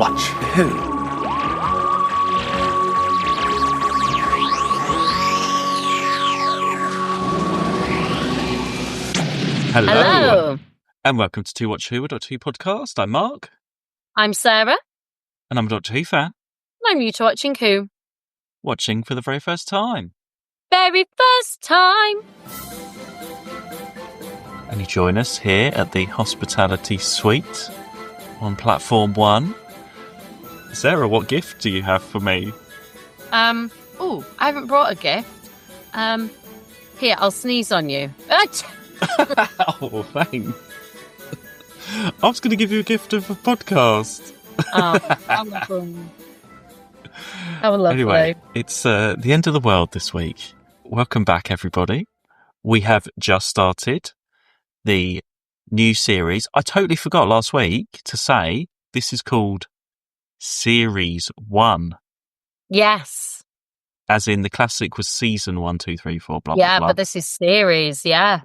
Watch Who? Hello. And welcome to Watch Who, a Doctor Who podcast. I'm Mark. I'm Sarah. And I'm a Doctor Who fan. And I'm new to Watching Who. Watching for the very first time. Very first time. And you join us here at the Hospitality Suite on Platform 1. Sarah, what gift do you have for me? I haven't brought a gift. Here, I'll sneeze on you. Oh, thanks. I was going to give you a gift of a podcast. Oh, how lovely. How lovely. Anyway, it's the end of the world this week. Welcome back, everybody. We have just started the new series. I totally forgot last week to say this is called Series 1. Yes. As in the classic was Season 1, 2, 3, 4, blah, yeah, blah, blah. But this is series, yeah.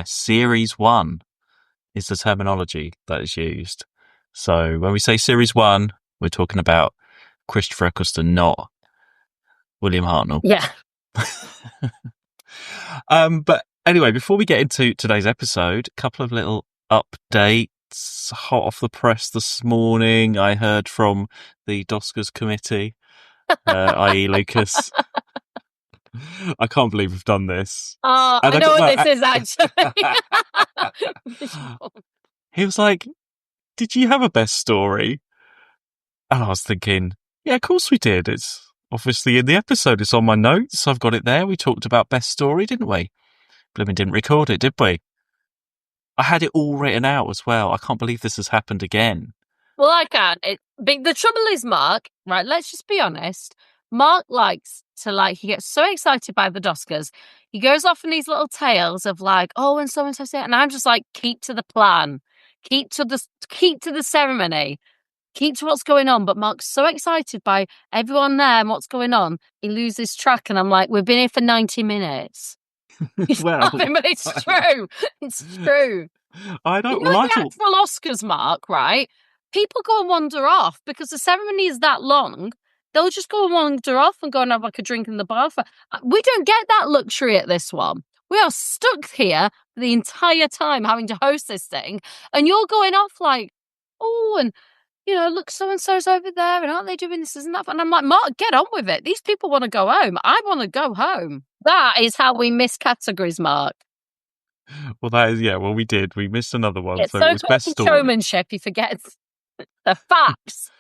Series 1 is the terminology that is used. So when we say Series 1, we're talking about Christopher Eccleston, not William Hartnell. Yeah. But anyway, before we get into today's episode, a couple of little updates. Hot off the press this morning, I heard from the Oscars committee, i.e. Lucas. I can't believe we've done this. Oh, I know what this is, actually. He was like, did you have a best story? And I was thinking, yeah, of course we did. It's obviously in the episode. It's on my notes. I've got it there. We talked about best story, didn't we? Blooming didn't record it, did we? I had it all written out as well. I can't believe this has happened again. Well, I can't. The trouble is, Mark, right, let's just be honest. Mark likes to, he gets so excited by the Oscars. He goes off in these little tales of and so said, and I'm just like, keep to the plan. Keep to the ceremony. Keep to what's going on. But Mark's so excited by everyone there and what's going on, he loses track. And I'm like, we've been here for 90 minutes. Well, but it's true. It's true. I don't like the actual Oscars, Mark, right? People go and wander off because the ceremony is that long. They'll just go and wander off and go and have a drink in the bar. We don't get that luxury at this one. We are stuck here the entire time having to host this thing. And you're going off look, so-and-so's over there, and aren't they doing this, isn't that fun? And I'm like, Mark, get on with it. These people want to go home. I want to go home. That is how we miss categories, Mark. Well, we did. We missed another one. It's so it was best story. Showmanship, he forgets the facts.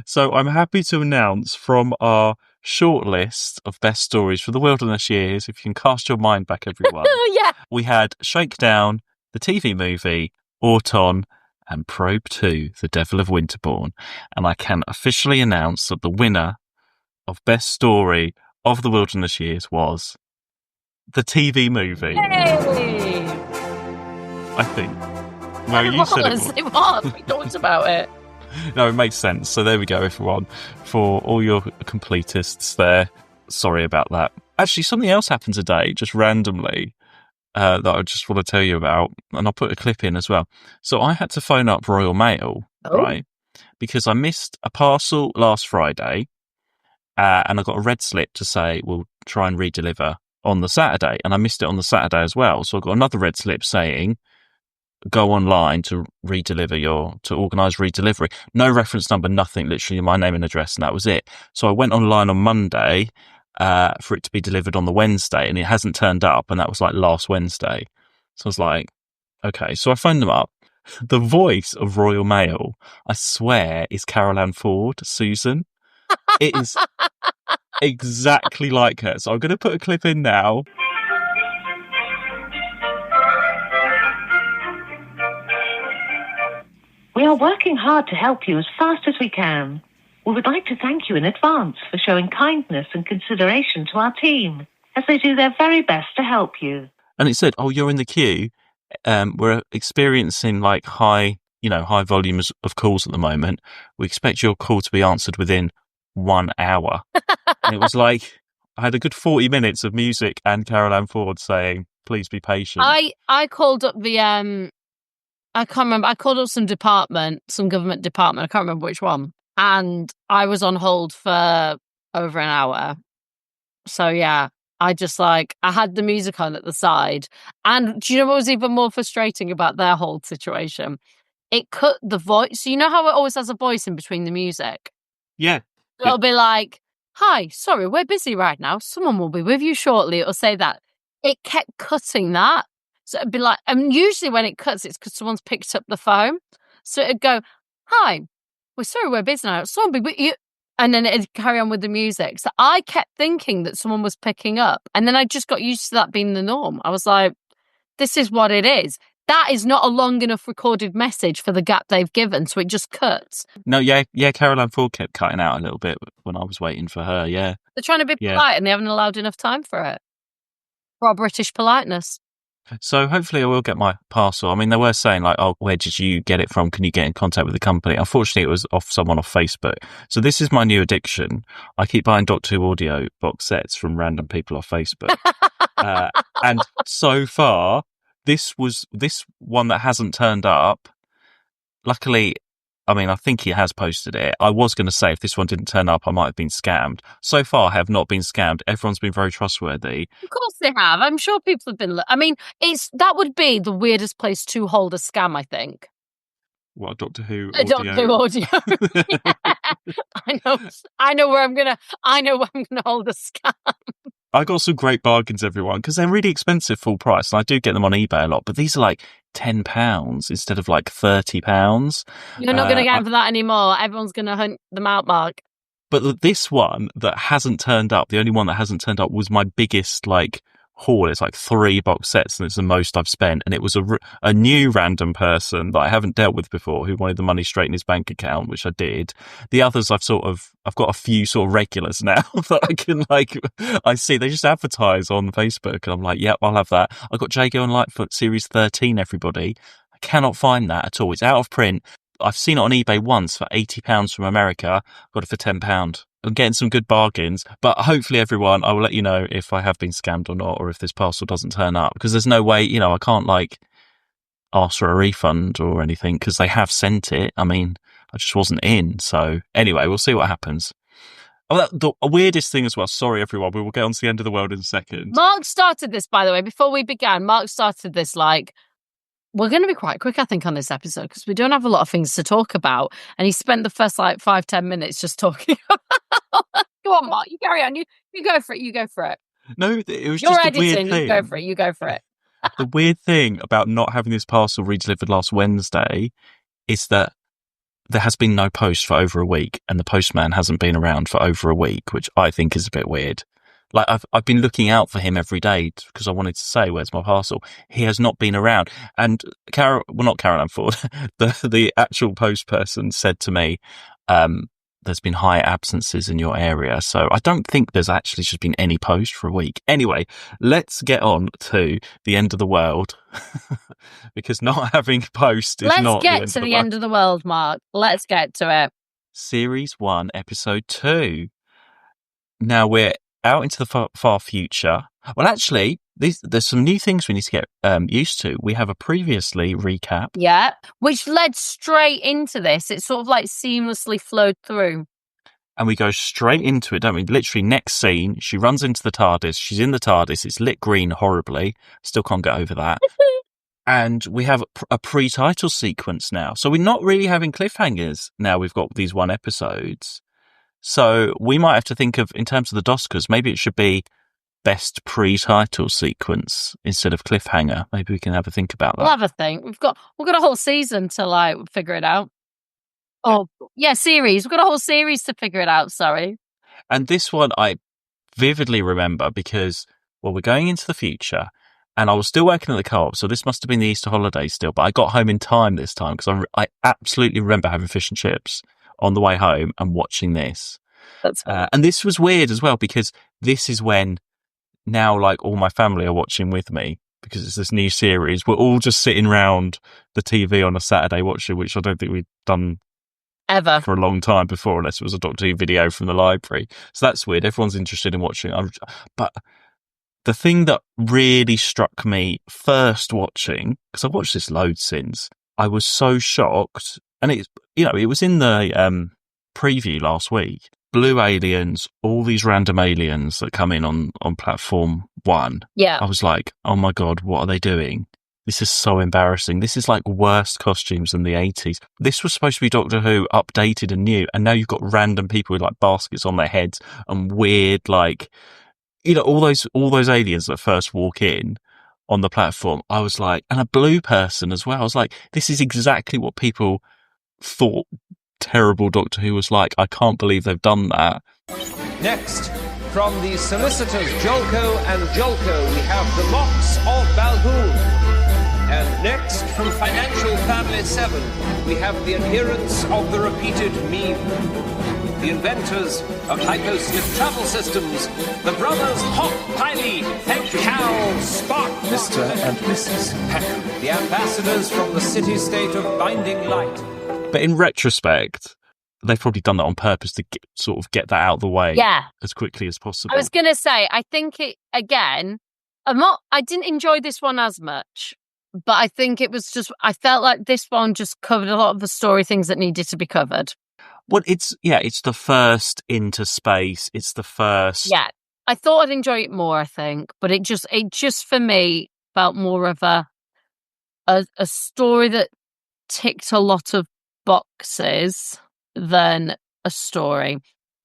So I'm happy to announce from our short list of best stories for the wilderness years, if you can cast your mind back, everyone. Yeah. We had Shakedown, the TV movie, Auton, and Probe 2, The Devil of Winterbourne. And I can officially announce that the winner of Best Story of the Wilderness Years was the TV movie. Yay! I think. No, you said it was. It was. We talked about it. No, it makes sense. So there we go, everyone. For all your completists there, sorry about that. Actually, something else happened today, just randomly. That I just want to tell you about, and I'll put a clip in as well. So I had to phone up Royal Mail, right? Because I missed a parcel last Friday, and I got a red slip to say we'll try and redeliver on the Saturday, and I missed it on the Saturday as well. So I got another red slip saying go online to organise redelivery. No reference number, nothing, literally my name and address, and that was it. So I went online on Monday for it to be delivered on the Wednesday, and it hasn't turned up, and that was last Wednesday. So I was like, okay. So I phoned them up. The voice of Royal Mail, I swear, is Carol Ann Ford, Susan. It is exactly like her. So I'm going to put a clip in now. We are working hard to help you as fast as we can. We would like to thank you in advance for showing kindness and consideration to our team, as they do their very best to help you. And it said, you're in the queue. We're experiencing high volumes of calls at the moment. We expect your call to be answered within 1 hour. And it was I had a good 40 minutes of music and Carol Ann Ford saying, please be patient. I called up the I can't remember. I called up some government department. I can't remember which one. And I was on hold for over an hour. So yeah, I had the music on at the side. And do you know what was even more frustrating about their whole situation? It cut the voice. So you know how it always has a voice in between the music? Yeah. It'll be like, hi, sorry, we're busy right now. Someone will be with you shortly. It'll say that. It kept cutting that. So it'd be like, and usually when it cuts, it's because someone's picked up the phone. So it'd go, hi, we're sorry, we're busy now. Someone will be with you. And then it'd carry on with the music. So I kept thinking that someone was picking up. And then I just got used to that being the norm. I was like, this is what it is. That is not a long enough recorded message for the gap they've given, so it just cuts. No, yeah, Caroline Ford kept cutting out a little bit when I was waiting for her, yeah. They're trying to be polite and they haven't allowed enough time for it. For our British politeness. So hopefully I will get my parcel. I mean, they were saying like, oh, where did you get it from? Can you get in contact with the company? Unfortunately, it was off someone off Facebook. So this is my new addiction. I keep buying Doctor Who audio box sets from random people off Facebook. And so far, this one that hasn't turned up. Luckily, I mean, I think he has posted it. I was going to say if this one didn't turn up, I might have been scammed. So far, I have not been scammed. Everyone's been very trustworthy. Of course they have. I'm sure people have been. I mean, that would be the weirdest place to hold a scam, I think. What, Doctor Who audio? Doctor Who audio. Yeah. I know where I'm gonna hold a scam. I got some great bargains, everyone, because they're really expensive full price, and I do get them on eBay a lot. But these are like £10 instead of like £30. You're not going to get them for that anymore. Everyone's going to hunt them out, Mark. But this one that hasn't turned up, the only one that hasn't turned up, was my biggest like haul. It's like 3 box sets, and it's the most I've spent. And it was a new random person that I haven't dealt with before who wanted the money straight in his bank account, which I did. The others I've got a few sort of regulars now that I can I see they just advertise on Facebook, and I'm like, yep, I'll have that. I got Jago and Lightfoot series 13, everybody. I cannot find that at all. It's out of print. I've seen it on eBay once for £80 from America. Got it for £10. I'm getting some good bargains, but hopefully, everyone, I will let you know if I have been scammed or not, or if this parcel doesn't turn up, because there's no way, I can't ask for a refund or anything because they have sent it. I mean, I just wasn't in. So anyway, we'll see what happens. Oh, the weirdest thing as well. Sorry, everyone. We will get on to the end of the world in a second. Mark started this, by the way, before we began. Mark started this we're going to be quite quick, I think, on this episode because we don't have a lot of things to talk about. And he spent the first 5-10 minutes just talking about. Go on, Mark, you carry on. You go for it. You go for it. No, it was You're just editing. a weird thing. You go for it. You go for it. The weird thing about not having this parcel redelivered last Wednesday is that there has been no post for over a week, and the postman hasn't been around for over a week, which I think is a bit weird. I've been looking out for him every day because I wanted to say, where's my parcel? He has not been around. And not Caroline Ford, the actual post person said to me, there's been high absences in your area. So I don't think there's actually just been any post for a week. Anyway, let's get on to the end of the world because not having post is not the end of the world. Let's get to the end of the world, Mark. Let's get to it. Series 1, Episode 2. Now we're out into the far future. Well, actually, there's some new things we need to get used to. We have a previously recap. Yeah, which led straight into this. It sort of seamlessly flowed through. And we go straight into it, don't we? Literally, next scene, she runs into the TARDIS. She's in the TARDIS. It's lit green horribly. Still can't get over that. And we have a pre-title sequence now. So we're not really having cliffhangers now. We've got these 1 episodes. So we might have to think of, in terms of the Doskers, maybe it should be best pre-title sequence instead of cliffhanger. Maybe we can have a think about that. We'll have a think. We've got a whole season to figure it out. Oh, yeah, series. We've got a whole series to figure it out, sorry. And this one I vividly remember because, we're going into the future and I was still working at the co-op, so this must have been the Easter holidays still, but I got home in time this time because I absolutely remember having fish and chips on the way home and watching this. That's and this was weird as well because this is when now all my family are watching with me because it's this new series. We're all just sitting around the TV on a Saturday watching, which I don't think we've done ever for a long time before, unless it was a Doctor Who video from the library. So that's weird. Everyone's interested in watching. But the thing that really struck me first watching, because I've watched this loads since, I was so shocked. And it was in the preview last week. Blue aliens, all these random aliens that come in on platform 1. Yeah. I was like, oh my God, what are they doing? This is so embarrassing. This is like worse costumes than the 80s. This was supposed to be Doctor Who updated and new. And now you've got random people with like baskets on their heads and weird, like, all those aliens that first walk in on the platform. I was like, and a blue person as well. I was like, this is exactly what people thought terrible Doctor Who was like. I can't believe they've done that. Next, from the solicitors Jolko and Jolko, we have the Mox of Balhoun. And next, from Financial Family 7, we have the adherents of the repeated meme. The inventors of Hyposlip Travel Systems, the brothers Hop, Piley, Cal, Spock, Mr. and Mrs. Peck, the ambassadors from the city-state of Binding Light. But in retrospect, they've probably done that on purpose to get that out of the way as quickly as possible. I was going to say, I think I didn't enjoy this one as much, but I think it was I felt like this one just covered a lot of the story things that needed to be covered. Well, it's the first into space. It's the first. Yeah, I thought I'd enjoy it more, I think, but it just for me felt more of a story that ticked a lot of boxes than a story.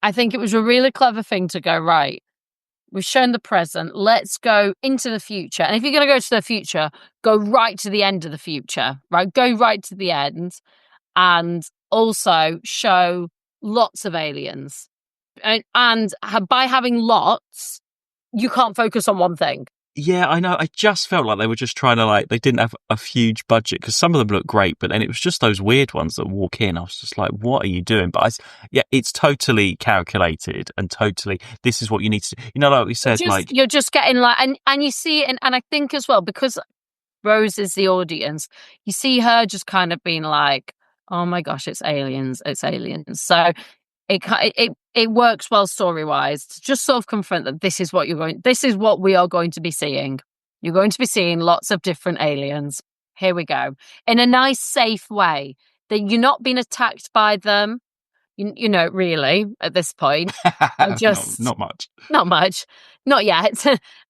I think it was a really clever thing to go, right, we've shown the present, let's go into the future. And if you're going to go to the future, go right to the end of the future, right? Go right to the end and also show lots of aliens. And by having lots, you can't focus on one thing. Yeah, I know. I just felt like they were just trying to, they didn't have a huge budget because some of them look great, but then it was just those weird ones that walk in. I was just like, what are you doing? But it's totally calculated and totally, this is what you need to do. Like we said, you're just getting and you see it, and I think as well, because Rose is the audience, you see her just kind of being like, oh my gosh, it's aliens. So it works well story-wise to just sort of confront that this is what we are going to be seeing. You're going to be seeing lots of different aliens. Here we go. In a nice, safe way that you're not being attacked by them, really, at this point. Just not much. Not much. Not yet.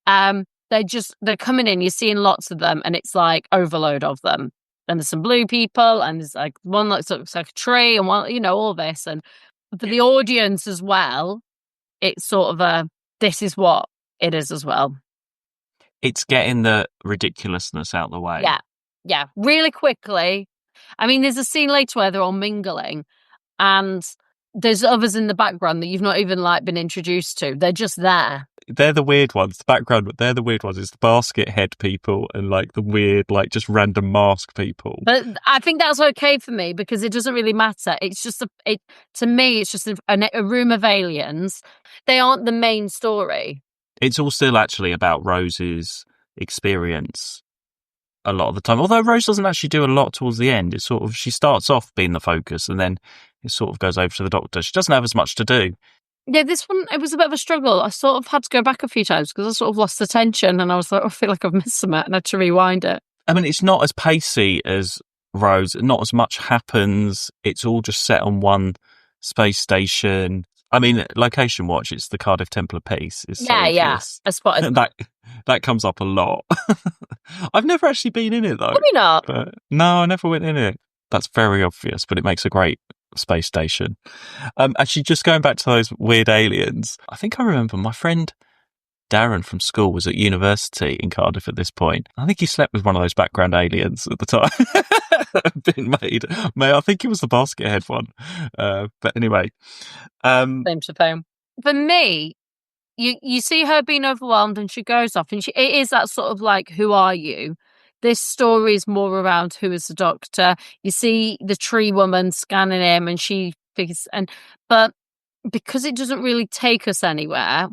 They're coming in, you're seeing lots of them, and it's like overload of them. And there's some blue people, and there's like one that looks like a tree, and one, all this. And for the audience as well, it's sort of this is what it is as well. It's getting the ridiculousness out of the way. Yeah, really quickly. I mean, there's a scene later where they're all mingling, and there's others in the background that you've not even been introduced to. They're just there. They're the weird ones. The background, they're the weird ones. It's the basket head people and the weird, just random mask people. But I think that's okay for me because it doesn't really matter. It's just to me, it's just a room of aliens. They aren't the main story. It's all still actually about Rose's experience a lot of the time. Although Rose doesn't actually do a lot towards the end. It's she starts off being the focus and then it sort of goes over to the Doctor. She doesn't have as much to do. Yeah, this one, it was a bit of a struggle. I sort of had to go back a few times because I sort of lost the tension and I was like, I feel like I've missed something and I had to rewind it. I mean, it's not as pacey as Rose. Not as much happens. It's all just set on one space station. I mean, location watch, it's the Cardiff Temple of Peace. Yeah, I spotted that comes up a lot. I've never actually been in it, though. Probably not. But, no, I never went in it. That's very obvious, but it makes a great space station. Actually, just going back to those weird aliens, I think I remember my friend Darren from school was at university in Cardiff at this point. I think he slept with one of those background aliens at the time. Been made. I think it was the basket head one. But anyway. Same to same. For me, you see her being overwhelmed and she goes off and it is that sort of who are you? This story is more around who is the Doctor. You see the tree woman scanning him and she figures, but because it doesn't really take us anywhere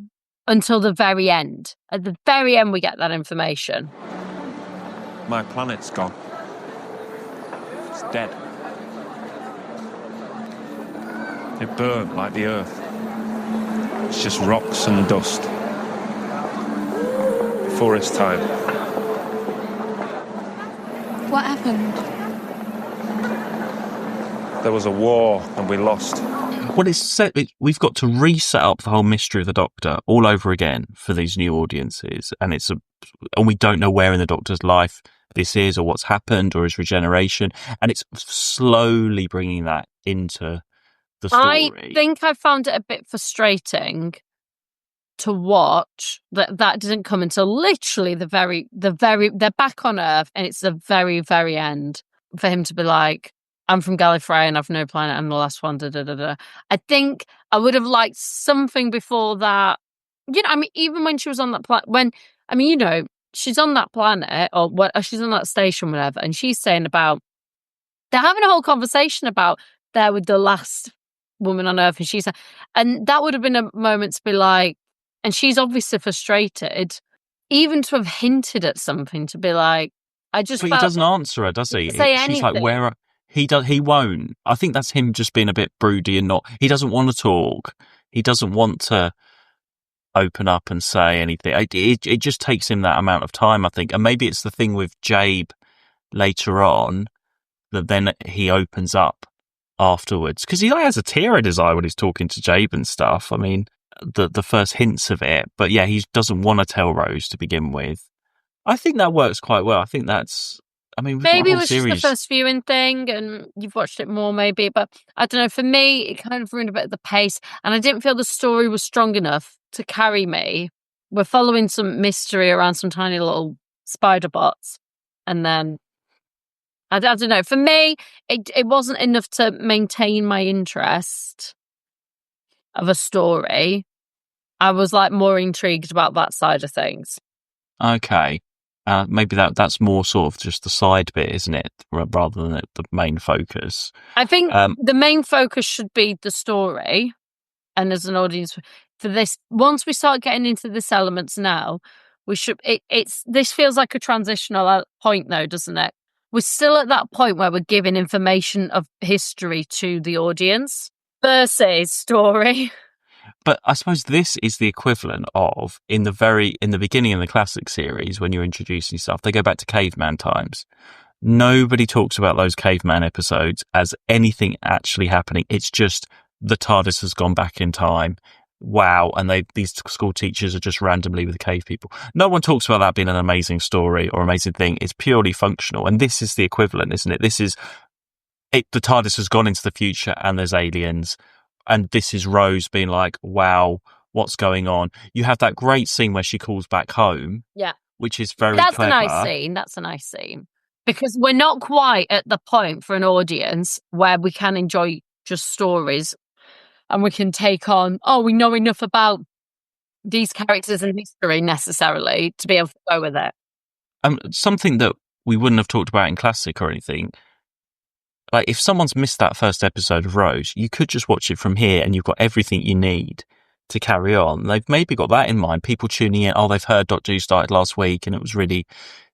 until the very end. At the very end, we get that information. My planet's gone. It's dead. It burnt like the Earth. It's just rocks and dust. Before its time. What happened? there was a war and we lost. Well, we've got to reset up the whole mystery of the Doctor all over again for these new audiences, and and we don't know where in the Doctor's life this is, or what's happened, or his regeneration, and it's slowly bringing that into the story. I think I found it a bit frustrating to watch that didn't come until literally they're back on Earth, and it's the very, very end for him to be like, I'm from Gallifrey and I've no planet, I'm the last one, I think I would have liked something before that. I mean, even when she was on that planet, she's on that planet, or she's on that station, whatever, and she's saying about, they're having a whole conversation about there with the last woman on Earth, and that would have been a moment to be like, and she's obviously frustrated, even to have hinted at something, to be like, I just. But he doesn't answer her, does he? Say She's anything. like, where? He won't. I think that's him just being a bit broody and he doesn't want to talk. He doesn't want to open up and say anything. It just takes him that amount of time, I think. And maybe it's the thing with Jabe later on that then he opens up afterwards, because he has a tear in his eye when he's talking to Jabe and stuff. I mean, the first hints of it, but yeah, he doesn't want to tell Rose to begin with. I think that works quite well. I think that's, maybe it was just the first viewing thing and you've watched it more, maybe, but I don't know, for me it kind of ruined a bit of the pace, and I didn't feel the story was strong enough to carry me. We're following some mystery around some tiny little spider bots, and then I don't know, for me it wasn't enough to maintain my interest of a story. I was like more intrigued about that side of things. Okay. Maybe that's more sort of just the side bit, isn't it? Rather than the main focus. I think the main focus should be the story. And as an audience for this, once we start getting into this elements now, we should, this feels like a transitional point though, doesn't it? We're still at that point where we're giving information of history to the audience versus story. But I suppose this is the equivalent of in the beginning of the classic series, when you're introducing stuff, they go back to caveman times. Nobody talks about those caveman episodes as anything actually happening. It's just the TARDIS has gone back in time. Wow. And these school teachers are just randomly with the cave people. No one talks about that being an amazing story or amazing thing. It's purely functional. And this is the equivalent, isn't it? This is it. The TARDIS has gone into the future and there's aliens. And this is Rose being like, wow, what's going on? You have that great scene where she calls back home. Yeah. Which is very clever. That's a nice scene. Because we're not quite at the point for an audience where we can enjoy just stories and we can take on, we know enough about these characters and history necessarily to be able to go with it. Something that we wouldn't have talked about in classic or anything. Like, if someone's missed that first episode of Rose, you could just watch it from here and you've got everything you need to carry on. They've maybe got that in mind. People tuning in, they've heard Doctor Who started last week and it was really,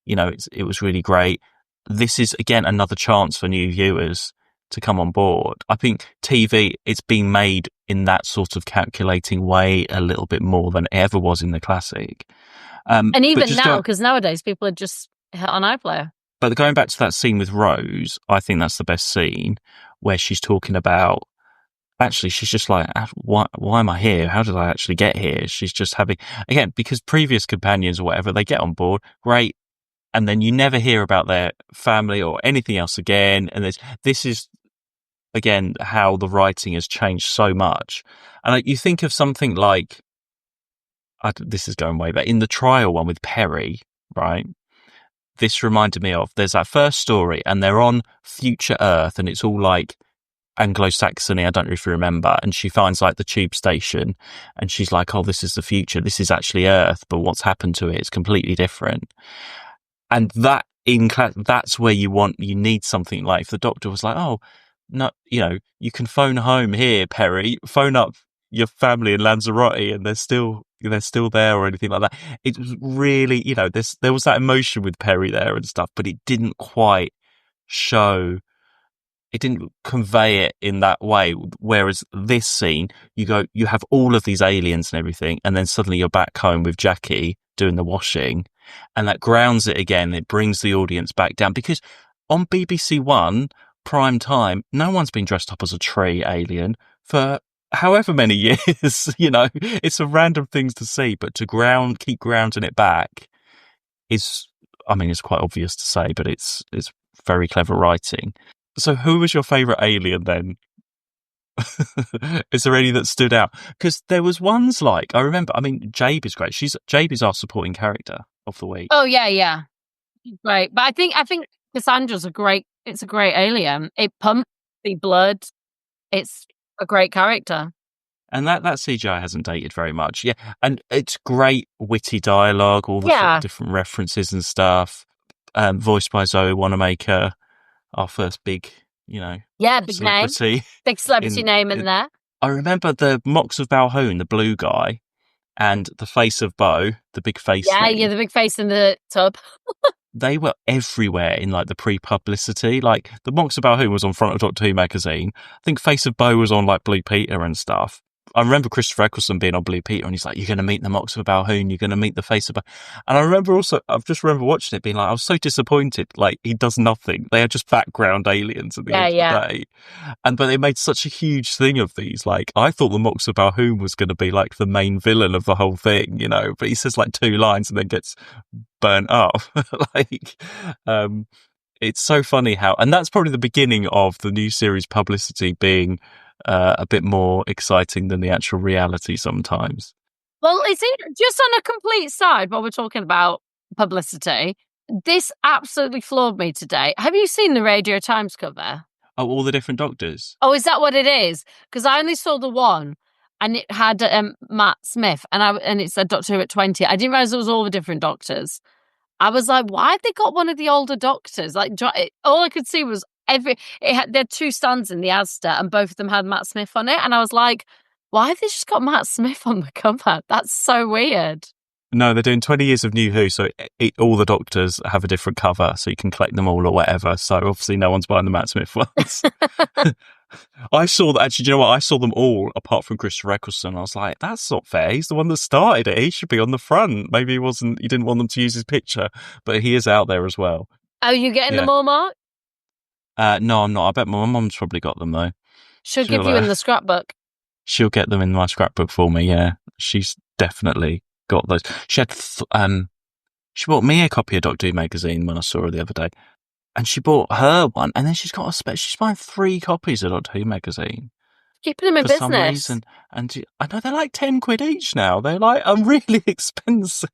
it was really great. This is, again, another chance for new viewers to come on board. I think TV, it's being made in that sort of calculating way a little bit more than it ever was in the classic. And even now, because nowadays people are just hit on iPlayer. But going back to that scene with Rose, I think that's the best scene, where she's talking about, actually, she's just like, why am I here? How did I actually get here? She's just having, again, because previous companions or whatever, they get on board, great, and then you never hear about their family or anything else again. And this is, again, how the writing has changed so much. And you think of something like, this is going way back, in the trial one with Perry, right? This reminded me of, there's that first story and they're on future Earth and it's all like Anglo-Saxony, I don't know if you remember, and she finds like the tube station and she's like, this is the future, this is actually Earth, but what's happened to it is completely different. And that that's where you need something like, if the Doctor was like, no, you can phone home here, Perry, phone up your family in Lanzarote and they're still there or anything like that. It was really, there was that emotion with Perry there and stuff, but it didn't quite show, it didn't convey it in that way. Whereas this scene, you have all of these aliens and everything, and then suddenly you're back home with Jackie doing the washing, and that grounds it again. It brings the audience back down, because on BBC One, prime time, no one's been dressed up as a tree alien for however many years. It's a random things to see, but to keep grounding it back is, I mean, it's quite obvious to say, but it's very clever writing. So who was your favourite alien then? Is there any that stood out? Because there was ones like, I remember, I mean, Jabe is great. Jabe is our supporting character of the week. Oh yeah. Great. But I think Cassandra's it's a great alien. It pumps the blood. It's a great character. And that CGI hasn't dated very much. Yeah. And it's great witty dialogue, all the sort of different references and stuff. Voiced by Zoe Wanamaker, our first big, big celebrity. Name. Big celebrity name in there. I remember the Mox of Balhoun, the blue guy, and the face of Bo, the big face. Yeah, the big face in the tub. They were everywhere in like the pre-publicity. Like the Mox of Balhoun was on front of Doctor Who magazine. I think Face of Bo was on like Blue Peter and stuff. I remember Christopher Eccleston being on Blue Peter and he's like, you're going to meet the Mox of Balhoun, you're going to meet the Face of Bo. And I remember watching it being like, I was so disappointed. Like he does nothing. They are just background aliens at the end of the day. But they made such a huge thing of these. Like I thought the Mox of Balhoun was going to be like the main villain of the whole thing, but he says like 2 lines and then gets burnt up. It's so funny how, and that's probably the beginning of the new series publicity being a bit more exciting than the actual reality sometimes. Well, just on a complete side, while we're talking about publicity, this absolutely floored me today. Have you seen the Radio Times cover? Oh, all the different doctors? Oh, is that what it is? Because I only saw the one, and it had Matt Smith, and it said Doctor Who at 20. I didn't realise it was all the different doctors. I was like, why have they got one of the older doctors? Like, all I could see was there had 2 stands in the Asda, and both of them had Matt Smith on it. And I was like, why have they just got Matt Smith on the cover? That's so weird. No, they're doing 20 years of New Who, so all the doctors have a different cover, so you can collect them all or whatever. So obviously no one's buying the Matt Smith ones. I saw that, actually, do you know what? I saw them all apart from Christopher Eccleston. I was like, that's not fair. He's the one that started it. He should be on the front. Maybe he didn't want them to use his picture, but he is out there as well. Oh, you getting them all, Mark? No, I'm not. I bet my mum's probably got them though. She'll give you in the scrapbook. She'll get them in my scrapbook for me, yeah. She's definitely got those. She had, she bought me a copy of Doctor Who magazine when I saw her the other day. And she bought her one, and then she's buying 3 copies of Doctor Who magazine. Keeping them in business. For some reason. And I know they're like 10 quid each now. They're like, really expensive.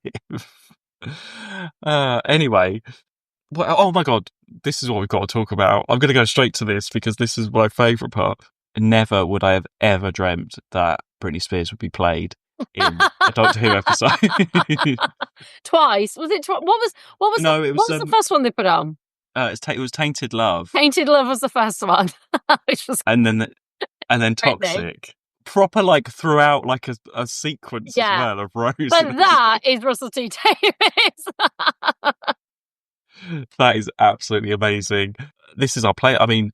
Anyway. Oh my God, this is what we've got to talk about. I'm going to go straight to this because this is my favourite part. Never would I have ever dreamt that Britney Spears would be played in a Doctor Who episode. Twice? Was it twice? What was the first one they put on? It was Tainted Love. Tainted Love was the first one. Which was and then Toxic. Proper like throughout like a sequence as well of Rose. But that is Russell T Davies. That is absolutely amazing. This is our play. I mean,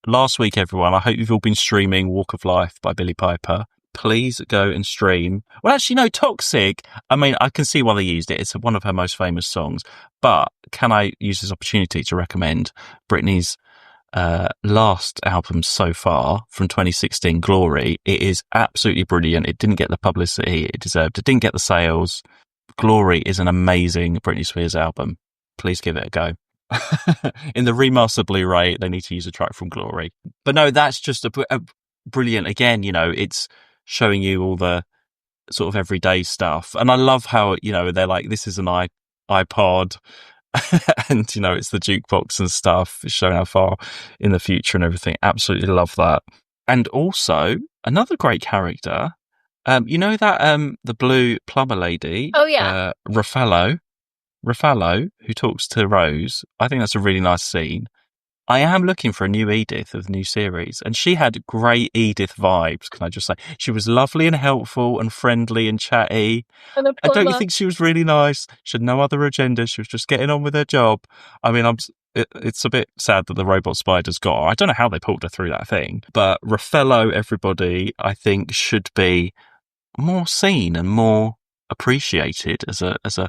last week, everyone, I hope you've all been streaming Walk of Life by Billie Piper. Please go and stream. Well, actually, no, Toxic. I mean, I can see why they used it. It's one of her most famous songs. But can I use this opportunity to recommend Britney's last album so far from 2016, Glory? It is absolutely brilliant. It didn't get the publicity it deserved. It didn't get the sales. Glory is an amazing Britney Spears album. Please give it a go. In the remastered Blu-ray, they need to use a track from Glory. But no, that's just a brilliant, again, it's showing you all the sort of everyday stuff. And I love how, they're like, this is an iPod and, it's the jukebox and stuff. It's showing how far in the future and everything. Absolutely love that. And also, another great character, the blue plumber lady. Oh, yeah. Ruffalo, who talks to Rose. I think that's a really nice scene. I am looking for a new Edith of the new series, and she had great Edith vibes, can I just say? She was lovely and helpful and friendly and chatty. And don't you think she was really nice? She had no other agenda. She was just getting on with her job. I mean, it's a bit sad that the robot spiders got her. I don't know how they pulled her through that thing. But Ruffalo, everybody, I think should be more seen and more appreciated as a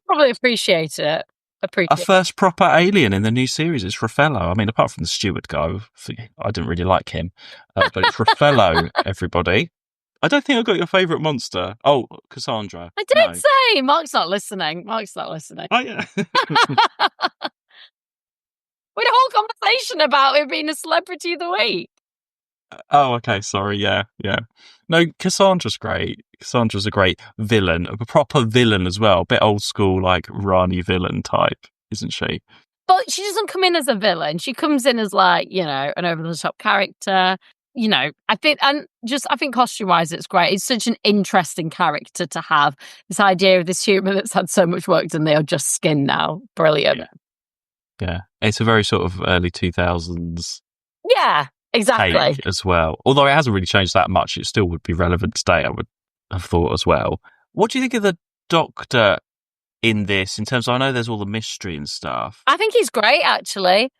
probably appreciate it appreciate a first proper alien in the new series. It's Raffaello. I mean, apart from the steward guy, I didn't really like him. But it's Raffaello, everybody. I don't think I got your favourite monster. Oh, Cassandra. I did say Mark's not listening. Oh, yeah. We had a whole conversation about it being a celebrity of the week. Oh, okay. Sorry. Yeah. No, Cassandra's great. Cassandra's a great villain, a proper villain as well. A bit old school, like Rani villain type, isn't she? But she doesn't come in as a villain. She comes in as like, an over-the-top character. I think costume-wise, it's great. It's such an interesting character to have. This idea of this human that's had so much work done, they are just skin now. Brilliant. Yeah. It's a very sort of early 2000s. Yeah, exactly. Take as well. Although it hasn't really changed that much, it still would be relevant today, I would have thought as well. What do you think of the Doctor in this, in terms of, I know there's all the mystery and stuff. I think he's great, actually.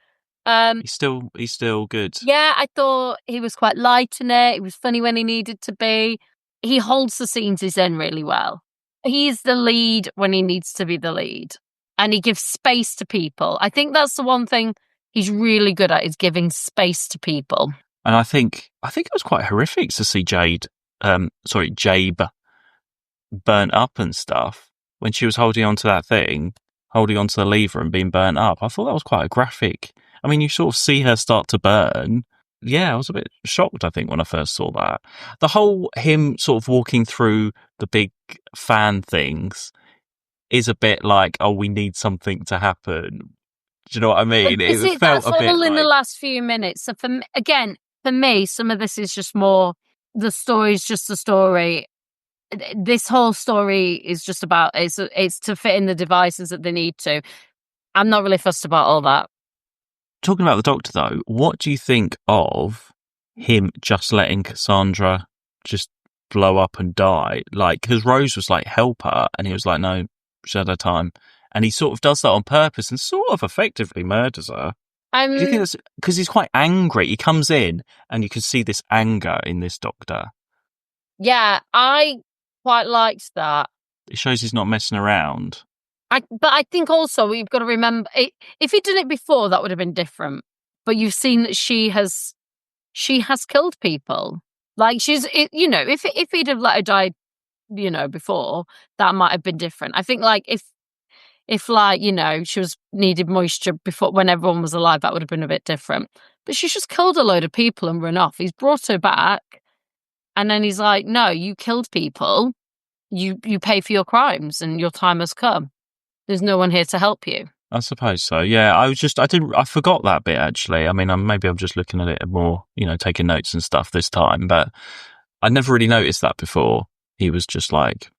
He's still good. Yeah, I thought he was quite light in it. He was funny when he needed to be. He holds the scenes he's in really well. He's the lead when he needs to be the lead. And he gives space to people. I think that's the one thing he's really good at, is giving space to people. And I think it was quite horrific to see Jabe burnt up and stuff when she was holding onto that thing, holding onto the lever and being burnt up. I thought that was quite a graphic. I mean, you sort of see her start to burn. Yeah, I was a bit shocked, I think, when I first saw that. The whole him sort of walking through the big fan things is a bit like, oh, we need something to happen. Do you know what I mean? It felt a bit all in the last few minutes. So for me, some of this is just more, the story is just a story. This whole story is just about, it's to fit in the devices that they need to. I'm not really fussed about all that. Talking about the Doctor, though, what do you think of him just letting Cassandra just blow up and die? Like, because Rose was like, help her, and he was like, no, she had her time. And he sort of does that on purpose and sort of effectively murders her. Do you think that's because he's quite angry? He comes in and you can see this anger in this Doctor. Yeah, I quite liked that. It shows he's not messing around. But I think also we've got to remember, if he'd done it before, that would have been different. But you've seen that she has killed people. Like if he'd have let her die, before, that might have been different. I think like if she was needed moisture before, when everyone was alive, that would have been a bit different. But she's just killed a load of people and run off. He's brought her back, and then he's like, no, you killed people. You pay for your crimes, and your time has come. There's no one here to help you. I suppose so. Yeah, I forgot that bit actually. I mean, maybe I'm just looking at it more, taking notes and stuff this time, but I never really noticed that before. He was just like,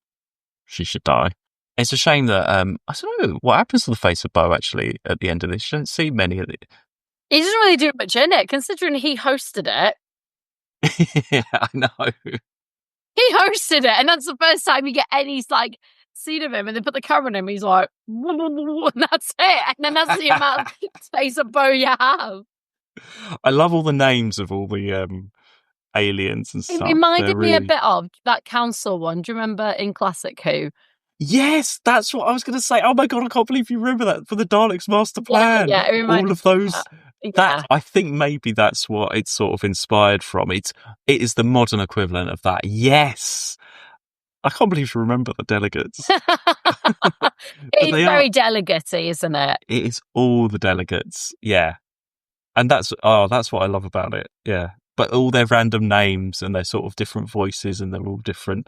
she should die. It's a shame that, I don't know, what happens to the face of Bo actually at the end of this? You don't see many of it. He doesn't really do much in it, considering he hosted it. Yeah, I know. He hosted it, and that's the first time you get any, scene of him, and they put the camera on him, he's like, and that's it. And then that's the amount of face of Bo you have. I love all the names of all the aliens and stuff. It reminded me a bit of that council one. Do you remember in Classic Who? Yes, that's what I was going to say. Oh my God, I can't believe you remember that, for the Daleks Master Plan. Yeah, it reminded all of those. That I think maybe that's what it's sort of inspired from. It is the modern equivalent of that. Yes. I can't believe you remember the delegates. It's very delegate-y, isn't it? It is all the delegates, yeah. And that's what I love about it, yeah. But all their random names and their sort of different voices, and they're all different.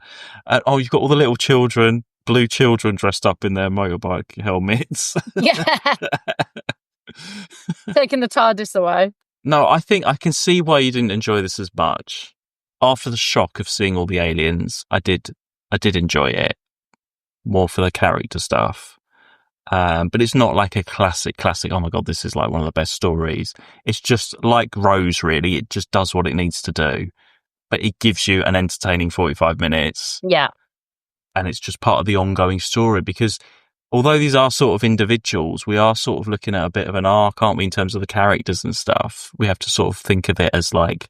You've got all the little children, blue children dressed up in their motorbike helmets. Yeah. Taking the TARDIS away. No, I think I can see why you didn't enjoy this as much. After the shock of seeing all the aliens, I did enjoy it more for the character stuff. But it's not like a classic, oh my God, this is like one of the best stories. It's just like Rose, really. It just does what it needs to do. But it gives you an entertaining 45 minutes. Yeah. And it's just part of the ongoing story, because although these are sort of individuals, we are sort of looking at a bit of an arc, aren't we, in terms of the characters and stuff. We have to sort of think of it as like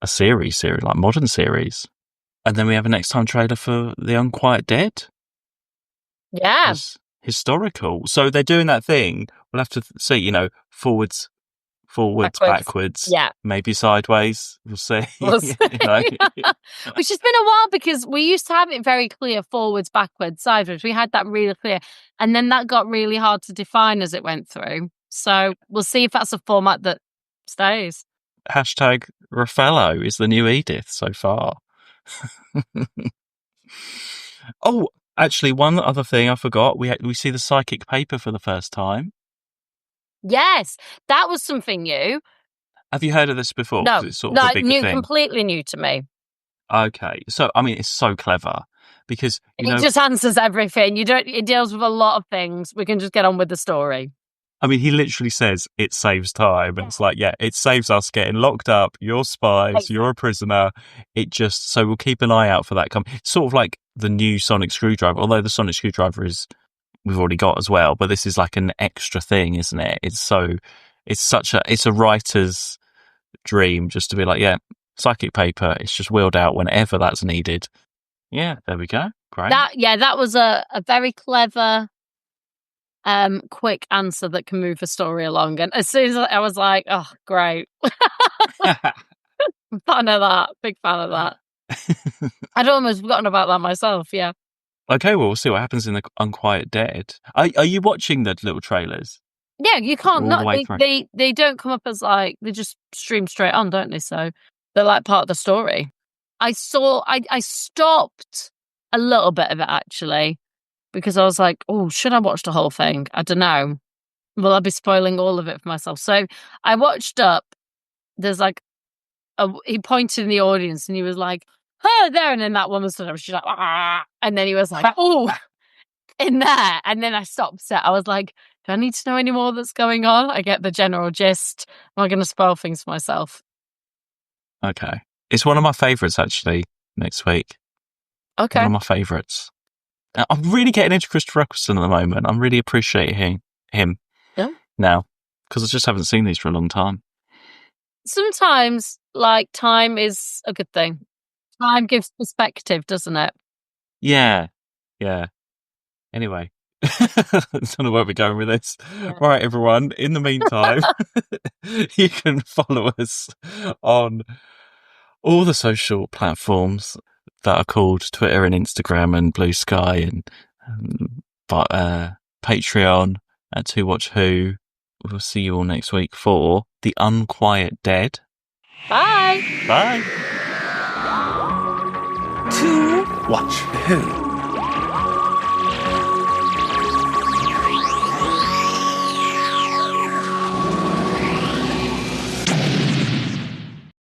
a series, like modern series. And then we have a next time trailer for The Unquiet Dead. Yeah. His historical. So they're doing that thing. We'll have to see, forwards, backwards, yeah, maybe sideways. We'll see. We'll see. Which has been a while because we used to have it very clear, forwards, backwards, sideways. We had that really clear. And then that got really hard to define as it went through. So we'll see if that's a format that stays. Hashtag Raffaello is the new Edith so far. Oh, actually, one other thing I forgot. We see the psychic paper for the first time. Yes, that was something new. Have you heard of this before? No, it's sort of a big thing. Completely new to me. Okay, so I mean, it's so clever because it just answers everything. It deals with a lot of things. We can just get on with the story. I mean, he literally says it saves time, and it's like, yeah, it saves us getting locked up. You're spies. You're a prisoner. So we'll keep an eye out for that. It's sort of like the new sonic screwdriver, although the sonic screwdriver we've already got as well, but this is like an extra thing, isn't it? It's a writer's dream just to be like, yeah, psychic paper. It's just wheeled out whenever that's needed. Yeah, there we go. Great. That was a very clever, quick answer that can move the story along. And as soon as I was like, oh, great. Fan of that. Big fan of that. I'd almost forgotten about that myself, yeah. Okay, well, we'll see what happens in the Unquiet Dead. Are you watching the little trailers? Yeah, you can't. They don't come up as they just stream straight on, don't they? So they're like part of the story. I stopped a little bit of it actually because I was like, oh, should I watch the whole thing? I don't know. Will I be spoiling all of it for myself? So I watched up. There's he pointed in the audience and he was like, "Oh, there," and then that woman stood up. She's like, "Ah," and then he was like, "Oh," in there, and then I stopped it. I was like, "Do I need to know any more that's going on?" I get the general gist. Am I going to spoil things for myself? Okay, it's one of my favourites actually. Next week, okay, one of my favourites. I'm really getting into Christopher Eccleston at the moment. I'm really appreciating him now because I just haven't seen these for a long time. Sometimes, time is a good thing. Time gives perspective, doesn't it? Yeah. Anyway, I don't know where we're going with this. Yeah. Right, everyone. In the meantime, you can follow us on all the social platforms that are called Twitter and Instagram and Blue Sky and Patreon at To Watch Who. We'll see you all next week for The Unquiet Dead. Bye. Bye. To Watch Who.